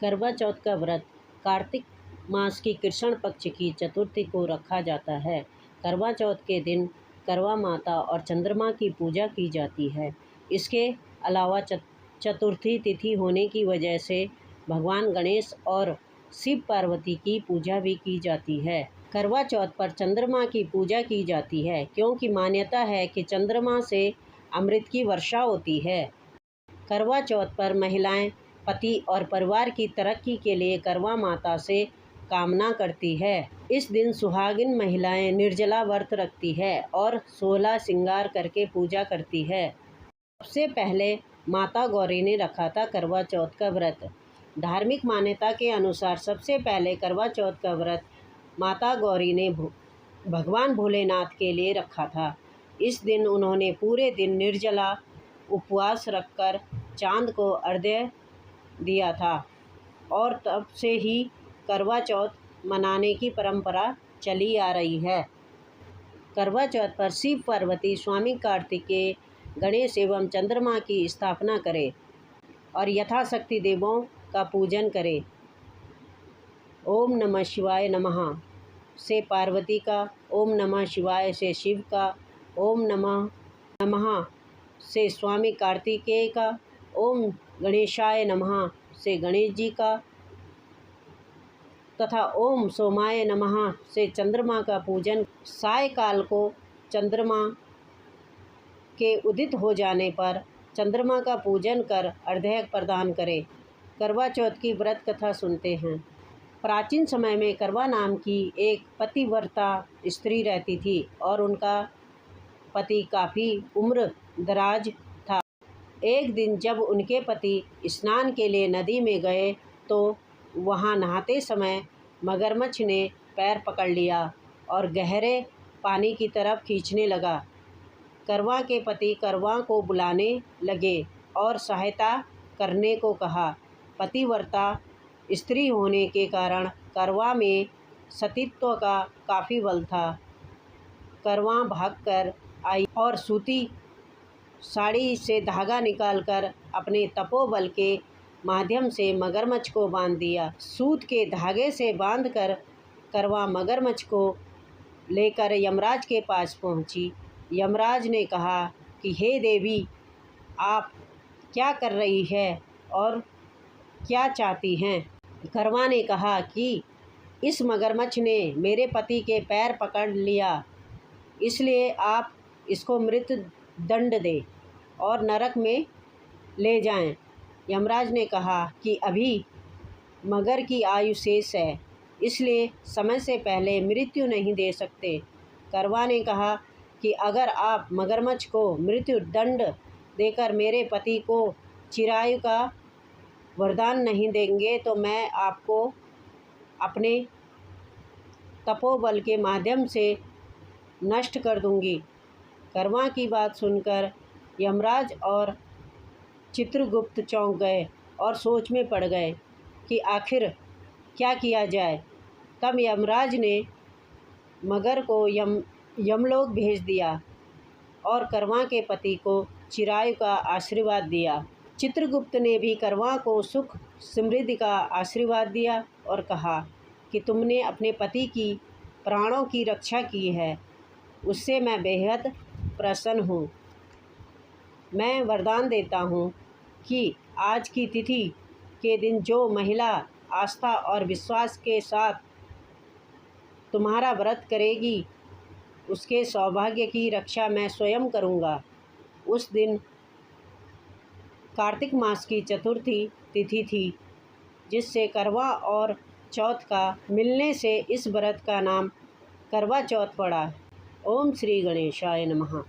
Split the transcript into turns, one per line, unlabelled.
करवा चौथ का व्रत कार्तिक मास की कृष्ण पक्ष की चतुर्थी को रखा जाता है। करवा चौथ के दिन करवा माता और चंद्रमा की पूजा की जाती है। इसके अलावा चतुर्थी तिथि होने की वजह से भगवान गणेश और शिव पार्वती की पूजा भी की जाती है। करवा चौथ पर चंद्रमा की पूजा की जाती है क्योंकि मान्यता है कि चंद्रमा से अमृत की वर्षा होती है। करवा चौथ पर महिलाएं पति और परिवार की तरक्की के लिए करवा माता से कामना करती है। इस दिन सुहागिन महिलाएं निर्जला व्रत रखती है और 16 श्रृंगार करके पूजा करती है। सबसे पहले माता गौरी ने रखा था करवा चौथ का व्रत। धार्मिक मान्यता के अनुसार सबसे पहले करवा चौथ का व्रत माता गौरी ने भगवान भोलेनाथ के लिए रखा था। इस दिन उन्होंने पूरे दिन निर्जला उपवास रखकर चांद को अर्घ्य दिया था और तब से ही करवा चौथ मनाने की परंपरा चली आ रही है। करवा चौथ पर शिव पार्वती स्वामी कार्तिकेय गणेश एवं चंद्रमा की स्थापना करें और यथाशक्ति देवों का पूजन करें। ओम नमः शिवाय नमः से पार्वती का, ओम नमः शिवाय से शिव का, ओम नमः से स्वामी कार्तिकेय का, ओम गणेशाय नमः से गणेश जी का तथा ओम सोमाय नमः से चंद्रमा का पूजन। सायकाल को चंद्रमा के उदित हो जाने पर चंद्रमा का पूजन कर अर्घ्य प्रदान करें। करवा चौथ की व्रत कथा सुनते हैं। प्राचीन समय में करवा नाम की एक पतिव्रता स्त्री रहती थी और उनका पति काफ़ी उम्र दराज था। एक दिन जब उनके पति स्नान के लिए नदी में गए तो वहां नहाते समय मगरमच्छ ने पैर पकड़ लिया और गहरे पानी की तरफ खींचने लगा। करवा के पति करवा को बुलाने लगे और सहायता करने को कहा। पतिव्रता स्त्री होने के कारण करवा में सतीत्व का काफ़ी बल था। करवा भागकर आई और सूती साड़ी से धागा निकालकर अपने तपोबल के माध्यम से मगरमच्छ को बांध दिया। सूत के धागे से बांधकर करवा मगरमच्छ को लेकर यमराज के पास पहुंची। यमराज ने कहा कि हे देवी, आप क्या कर रही है और क्या चाहती हैं? करवा ने कहा कि इस मगरमच्छ ने मेरे पति के पैर पकड़ लिया, इसलिए आप इसको मृत्यु दंड दें और नरक में ले जाएं। यमराज ने कहा कि अभी मगर की आयु शेष है, इसलिए समय से पहले मृत्यु नहीं दे सकते। करवा ने कहा कि अगर आप मगरमच्छ को मृत्यु दंड देकर मेरे पति को चिरायु का वरदान नहीं देंगे तो मैं आपको अपने तपोबल के माध्यम से नष्ट कर दूंगी। करवा की बात सुनकर यमराज और चित्रगुप्त चौंक गए और सोच में पड़ गए कि आखिर क्या किया जाए। तब यमराज ने मगर को यमलोक भेज दिया और करवा के पति को चिरायु का आशीर्वाद दिया। चित्रगुप्त ने भी करवा को सुख समृद्धि का आशीर्वाद दिया और कहा कि तुमने अपने पति की प्राणों की रक्षा की है, उससे मैं बेहद प्रसन्न हूँ। मैं वरदान देता हूँ कि आज की तिथि के दिन जो महिला आस्था और विश्वास के साथ तुम्हारा व्रत करेगी, उसके सौभाग्य की रक्षा मैं स्वयं करूँगा। उस दिन कार्तिक मास की चतुर्थी तिथि थी, जिससे करवा और चौथ का मिलने से इस व्रत का नाम करवा चौथ पड़ा। ओम श्री गणेशाय नमः।